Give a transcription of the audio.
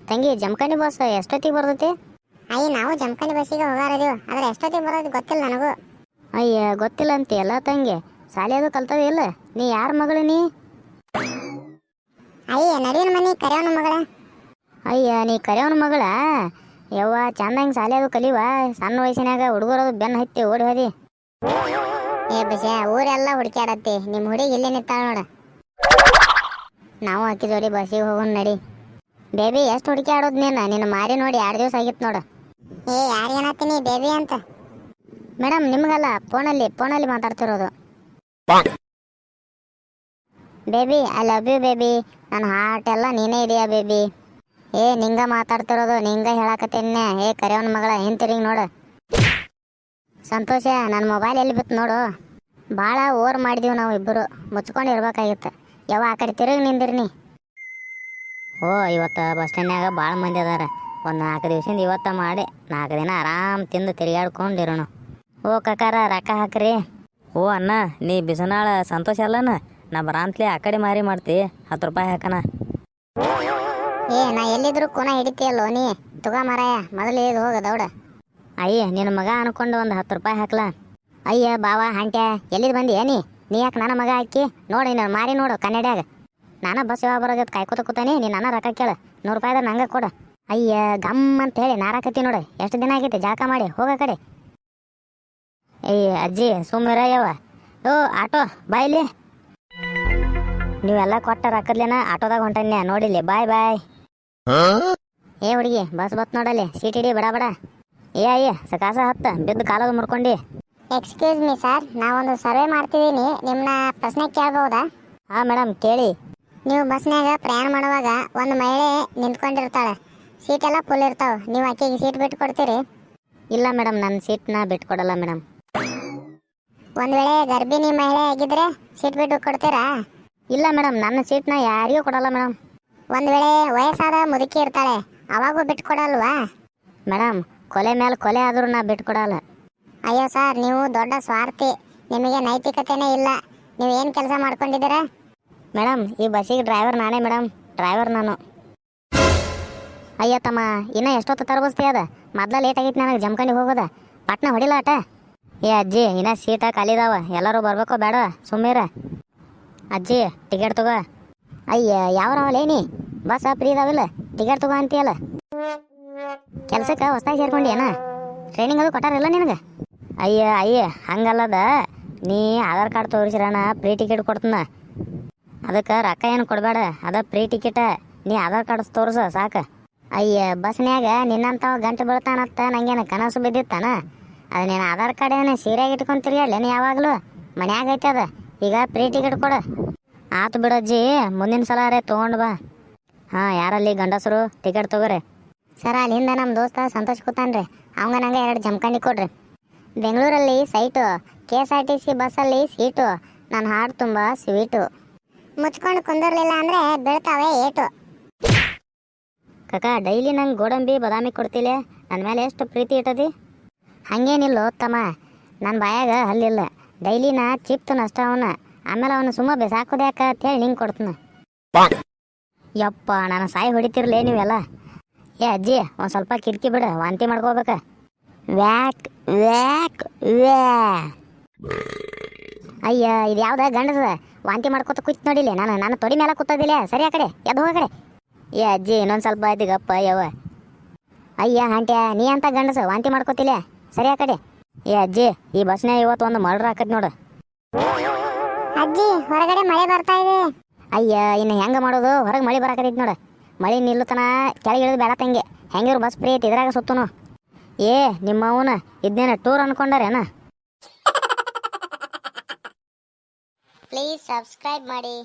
ತಂಗಿ ಜಮಖಂಡಿ ಬಸ್ ಎಷ್ಟೊತ್ತಿಗೆ ಬರ್ತೈತಿ? ಅಯ್ಯ ನಾವು ಜಮಖಂಡಿ ಬಸ್ಸಿಗೆ ಹೋಗಾರದೀವಿ, ಆದ್ರೆ ಎಷ್ಟೊತ್ತಿಗೆ ಬರೋದು ಗೊತ್ತಿಲ್ಲ ನನಗೂ. ಅಯ್ಯ ಗೊತ್ತಿಲ್ಲ ಅಂತೀಯಲ್ಲ ತಂಗಿ, ಸಾಲಿ ಅದು ಕಲ್ತದ ಇಲ್ಲ? ನೀ ಯಾರ ಮಗಳು ನೀ? ಅಯ್ಯ ನಡುವಿನ ಮನೆ ಕರೆಯವನ ಮಗಳ. ಅಯ್ಯ ನೀ ಕರೆಯವನ ಮಗಳ? ಯವ್ವ ಚಂದಂಗೆ ಸಾಲಿ ಅದು ಕಲಿವ, ಸಣ್ಣ ವಯಸ್ಸಿನಾಗ ಹುಡುಗರದು ಬೆನ್ನು ಹತ್ತಿ ಓಡಿ ಹೋದಿ. ಏ ಬಸ ಊರೆಲ್ಲ ಹುಡುಕ್ಯಾಡತ್ತಿ, ನಿಮ್ಮ ಹುಡುಗಿ ಇಲ್ಲೇ ನಿಂತಾಳ ನೋಡ. ನಾವು ಹಾಕಿದವ್ರಿ ಬಸ್ಸಿಗೆ ಹೋಗೋಣ ನಡಿ. ಬೇಬಿ ಎಷ್ಟು ಹುಡುಕ್ಯಾಡೋದು ನಿನ್ನ ಮಾರಿ ನೋಡಿ 2 ದಿವಸ ಆಗಿತ್ತು ನೋಡು. ಏ ಯಾರಿಗೇನತ್ತೀನಿ ಬೇಬಿ ಅಂತ? ಮೇಡಮ್ ನಿಮ್ಗಲ್ಲ, ಫೋನಲ್ಲಿ ಮಾತಾಡ್ತಿರೋದು. Baby I love you baby, ನನ್ನ ಹಾರ್ಟ್ ಎಲ್ಲ ನೀನೇ ಇದೆಯಾ ಬೇಬಿ? ಏ ನಿಂಗ ಮಾತಾಡ್ತಿರೋದು, ನಿಂಗ ಹೇಳಾಕತ್ತೇನೆ. ಏ ಕರೆಯವನ ಮಗಳ ಹಿಂತಿರುಗಿ ನೋಡು. ಸಂತೋಷ, ನನ್ನ ಮೊಬೈಲ್ ಎಲ್ಲಿ ಬಿತ್ತು ನೋಡು. ಭಾಳ ಓವರ್ ಮಾಡಿದೀವಿ ನಾವು ಇಬ್ಬರು, ಮುಚ್ಕೊಂಡು ಇರ್ಬೇಕಾಗಿತ್ತು. ಯಾವ ಆ ಕಡೆ ತಿರುಗಿ ನಿಂದಿರ್ನಿ. ಓ ಇವತ್ತು ಬಸ್ ಸ್ಟ್ಯಾಂಡ್ನಾಗ ಭಾಳ ಮಂದಿ ಅದಾರ. ಒಂದು 4 ದಿವಸದಿಂದ ಇವತ್ತ ಮಾಡಿ 4 ದಿನ ಆರಾಮ್ ತಿಂದು ತಿರುಗಾಡ್ಕೊಂಡಿರೋಣ. ಓ ಕಕಾರ ರೊಕ್ಕ ಹಾಕ್ರಿ. ಓ ಅಣ್ಣ, ನೀ ಬಿಸನಾಳ ಸಂತೋಷ ಅಲ್ಲನ? ನಾ ಬರಾಂತ್ಲೆ ಆ ಕಡೆ ಮಾರಿ ಮಾಡ್ತಿ, 10 ರೂಪಾಯಿ ಹಾಕಣ. ಏ ನಾ ಎಲ್ಲಿದ್ರು ಕೋನ ಹಿಡಿತೀಯಲ್ಲೋ ನೀ, ತುಗ ಮಾರಾಯ ಮೊದಲು ಇದು ಹೋಗ ದೌಡ. ಅಯ್ಯ ನಿನ್ನ ಮಗ ಅನ್ಕೊಂಡು ಒಂದು 10 ರೂಪಾಯಿ ಹಾಕ್ಲಾ? ಅಯ್ಯ ಬಾವ ಹಂಟ್ಯ ಎಲ್ಲಿದ್ದು ಬಂದಿ ನೀ ಯಾಕೆ ನನ್ನ ಮಗ ಹಾಕಿ ನೋಡಿ, ನಾನು ಮಾರಿ ನೋಡು ಕನ್ನಡ್ಯಾಗ. ನಾನು ಬಸ್ ಯಾವಾಗ ಬರೋದು ಕಾಯ್ಕೋತ ಕೂತಾನೆ, ನೀನು ನನ್ನ ರೊಕ್ಕ ಕೇಳು. 100 ರೂಪಾಯಿದ ನಂಗೆ ಕೊಡು. ಅಯ್ಯ ಗಮ್ ಅಂತ ಹೇಳಿ ನಾರಾಕತ್ತಿ ನೋಡು, ಎಷ್ಟು ದಿನ ಆಗೈತೆ ಜಾಕ ಮಾಡಿ, ಹೋಗ ಕಡೆ. ಅಯ್ಯ ಅಜ್ಜಿ ಸುಮ್ಮರ ಯವ್ವ. ಓ ಆಟೋ ಬಾಯ್ಲಿ, ನೀವೆಲ್ಲ ಕೊಟ್ಟ ರೊಕ್ಕದ್ಲೇನ ಆಟೋದಾಗ ಹೊಂಟನ್ಯ ನೋಡಿಲ್ಲಿ. ಬಾಯ್. ಏ ಹುಡುಗಿ ಬಸ್ ಬತ್ ನೋಡಲ್ಲಿ, ಸೀಟ್ ಹಿಡಿ ಬಡ. ಏ ಅಯ್ಯ ಸಕಾಸ ಹತ್ತ ಬಿದ್ದು ಕಾಲದು ಮುರ್ಕೊಂಡಿ. ಎಕ್ಸ್ಕ್ಯೂಸ್ ಮೀ ಸರ್, ನಾವೊಂದು ಸರ್ವೆ ಮಾಡ್ತಿದ್ದೀನಿ, ನಿಮ್ಮನ್ನ ಪ್ರಶ್ನೆ ಕೇಳ್ಬೋದಾ? ಹಾಂ ಮೇಡಮ್ ಕೇಳಿ. ನೀವು ಬಸ್ನಾಗ ಪ್ರಯಾಣ ಮಾಡುವಾಗ ಒಂದು ಮಹಿಳೆ ನಿಂತ್ಕೊಂಡಿರ್ತಾಳೆ, ಸೀಟೆಲ್ಲ ಫುಲ್ ಇರ್ತಾವೆ, ನೀವು ಆಕೆಗೆ ಸೀಟ್ ಬಿಟ್ಟು ಕೊಡ್ತೀರಿ? ಇಲ್ಲ ಮೇಡಮ್, ನನ್ನ ಸೀಟ್ನ ಬಿಟ್ಕೊಡಲ್ಲ ಮೇಡಮ್. ಒಂದು ವೇಳೆ ಗರ್ಭಿಣಿ ಮಹಿಳೆ ಆಗಿದ್ರೆ ಸೀಟ್ ಬಿಟ್ಟು ಕೊಡ್ತೀರಾ? ಇಲ್ಲ ಮೇಡಮ್, ನನ್ನ ಸೀಟ್ನ ಯಾರಿಗೂ ಕೊಡಲ್ಲ ಮೇಡಮ್. ಒಂದು ವೇಳೆ ವಯಸ್ಸಾದ ಮುದುಕಿ ಇರ್ತಾಳೆ, ಅವಾಗೂ ಬಿಟ್ಟು ಕೊಡಲ್ವಾ? ಮೇಡಮ್ ಕೊಲೆ ಮೇಲೆ ಕೊಲೆ ಆದರೂ ನಾ ಬಿಟ್ಕೊಡಲ್ಲ. ಅಯ್ಯೋ ಸರ್, ನೀವು ದೊಡ್ಡ ಸ್ವಾರ್ಥಿ, ನಿಮಗೆ ನೈತಿಕತೆನೇ ಇಲ್ಲ. ನೀವು ಏನು ಕೆಲಸ ಮಾಡ್ಕೊಂಡಿದ್ದೀರಾ? ಮೇಡಮ್ ಈ ಬಸ್ಸಿಗೆ ಡ್ರೈವರ್ ನಾನೇ ಮೇಡಮ್, ಡ್ರೈವರ್ ನಾನು. ಅಯ್ಯ ತಮ್ಮ, ಇನ್ನೂ ಎಷ್ಟೊತ್ತು ತರಬಸ್ತಿ ಅದ? ಮೊದಲ ಲೇಟ್ ಆಗೈತಿ ನನಗೆ ಜಮಖಂಡಿಗೆ ಹೋಗೋದ, ಪಟ್ನ ಹೊಡಿಲ್ಲ ಆಟ. ಏ ಅಜ್ಜಿ ಇನ್ನೂ ಸೀಟ ಖಾಲಿದಾವ, ಎಲ್ಲರೂ ಬರ್ಬೇಕೋ ಬೇಡ ಸುಮ್ಮೀರ. ಅಜ್ಜಿ ಟಿಕೆಟ್ ತಗೋ. ಅಯ್ಯ ಯಾವ್ರಾವಲ್ಲೇನಿ, ಬಸ್ ಫ್ರೀ ಇದಾವಿಲ್ಲ, ಟಿಕೆಟ್ ತಗೋ ಅಂತೀಯಲ್ಲ. ಕೆಲ್ಸಕ್ಕೆ ಹೊಸ್ದಾಗಿ ಸೇರ್ಕೊಂಡು ಟ್ರೈನಿಂಗ್ ಅದು ಕೊಟ್ಟಾರಿಲ್ಲ ನಿನಗೆ? ಅಯ್ಯ ಹಂಗಲ್ಲದ, ನೀ ಆಧಾರ್ ಕಾರ್ಡ್ ತೋರಿಸಿರೋಣ ಫ್ರೀ ಟಿಕೆಟ್ ಕೊಡ್ತನ, ಅದಕ್ಕೆ ರೊಕ್ಕ ಏನು ಕೊಡಬೇಡ, ಅದ ಫ್ರೀ ಟಿಕೆಟ. ನೀ ಆಧಾರ್ ಕಾರ್ಡ್ ತೋರಿಸ ಸಾಕು. ಅಯ್ಯ ಬಸ್ನ್ಯಾಗ ನಿನ್ನಂಥವ ಗಂಟೆ ಬೀಳ್ತಾನತ್ತ ನಂಗೇನು ಕನಸು ಬಿದ್ದಿತ್ತಾನ? ಅದು ನೀನು ಆಧಾರ್ ಕಾರ್ಡ್ ಏನು ಸೀರೆಯಾಗಿ ಇಟ್ಕೊಂತೀರಿ ಅಲ್ಲ ನೀ ಯಾವಾಗಲೂ? ಮನ್ಯಾಗ ಐತೆ ಅದ, ಈಗ ಫ್ರೀ ಟಿಕೆಟ್ ಕೊಡು. ಆತು ಬಿಡಜ್ಜಿ, ಮುಂದಿನ ಸಲ ರೇ ತೊಗೊಂಡು ಬಾ. ಹಾಂ ಯಾರಲ್ಲಿ ಗಂಡಸರು ಟಿಕೆಟ್ ತಗೋರಿ. ಸರ್ ಅಲ್ಲಿಂದ ನಮ್ಮ ದೋಸ್ತ ಸಂತೋಷ್ ಕೂತಾನ್ರಿ, ಅವಂಗ ನಂಗೆ 2 ಜಮಖಂಡಿ ಕೊಡ್ರಿ. ಬೆಂಗಳೂರಲ್ಲಿ ಸೈಟು, KSRTC ಬಸ್ಸಲ್ಲಿ ಸೀಟು, ನನ್ನ ಹಾಡು ತುಂಬ ಸ್ವೀಟು. ಮುಚ್ಕೊಂಡು ಕುಂದಿರ್ಲಿಲ್ಲ ಅಂದರೆ ಬೀಳ್ತಾವೆ ಏಟು. ಕಕ್ಕ ಡೈಲಿ ನಂಗೆ ಗೋಡಂಬಿ ಬಾದಾಮಿ ಕೊಡ್ತಿಲ್ಲ, ನನ್ನ ಮೇಲೆ ಎಷ್ಟು ಪ್ರೀತಿ ಇಟ್ಟದಿ? ಹಾಗೇನಿಲ್ಲ ತಮ್ಮ, ನನ್ನ ಬಾಯಾಗ ಹಲ್ಲಿಲ್ಲ, ಡೈಲಿ ನಾ ಚಿಪ್ತು ನಷ್ಟ ಆಮೇಲೆ ಅವನು ಸುಮ್ಮ ಬೆಸಾಕೋದು ಯಾಕೆ ಅಂತೇಳಿ ನಿಂಗೆ ಕೊಡ್ತೀನಿ. ಯಪ್ಪ ನಾನು ಸಾಯಿ ಹೊಡಿತಿರ್ಲೇ ನೀವೆಲ್ಲ. ಏ ಅಜ್ಜಿ ಒಂದು ಸ್ವಲ್ಪ ಕಿಟಕಿ ಬಿಡು, ವಾಂತಿ ಮಾಡ್ಕೋಬೇಕ. ವ್ಯಾಕ್ ವ್ಯಾಕ್ ವ್ಯಾ. ಅಯ್ಯ ಇದು ಯಾವ್ದ ಗಂಡಸದ ವಾಂತಿ ಮಾಡ್ಕೋತ ಕೂತ್ ನೋಡಿಲ್ಲ, ನಾನು ತೊಡಿ ಮೇಲೆ ಕೂತದಿಲ್ಲ. ಸರಿ ಆ ಕಡೆ ಎದ್ದು ಹೋಗ ಕಡೆ. ಏ ಅಜ್ಜಿ ಇನ್ನೊಂದು ಸ್ವಲ್ಪ ಗಪ್ಪ ಯವ್ವ. ಅಯ್ಯ ಹಾಂಟ್ಯಾ ನೀ ಅಂತ ಗಂಡಸ ವಾಂತಿ ಮಾಡ್ಕೋತಿಲ್ಲ, ಸರಿ ಆ ಕಡೆ. ಏ ಅಜ್ಜಿ ಈ ಬಸ್ನ್ಯಾಗ ಇವತ್ತು ಒಂದು ಮರ್ಡರ್ ಹಾಕದ್ ನೋಡು. ಅಜ್ಜಿ ಹೊರಗಡೆ ಮಳೆ ಬರ್ತಾ ಇದೆ. ಅಯ್ಯ ಇನ್ನು ಹೆಂಗೆ ಮಾಡೋದು, ಹೊರಗೆ ಮಳೆ ಬರಾಕತೈತಿ ನೋಡು. ಮಳೆ ನಿಲ್ಲುತನ ಕೆಳಗೆ ಇಳಿದು ಬೇಡ ತಂಗೆ, ಹೆಂಗಿರು ಬಸ್ ಫ್ರೀ ಐತಿ ಇದ್ರಾಗ ಸುತ್ತನು. ಏ ನಿಮ್ಮ ಅವನ ಇದನ್ನೇನ ಟೂರ್ ಅನ್ಕೊಂಡಾರೇನ? ಪ್ಲೀಸ್ ಸಬ್ಸ್ಕ್ರೈಬ್ ಮಾಡಿ.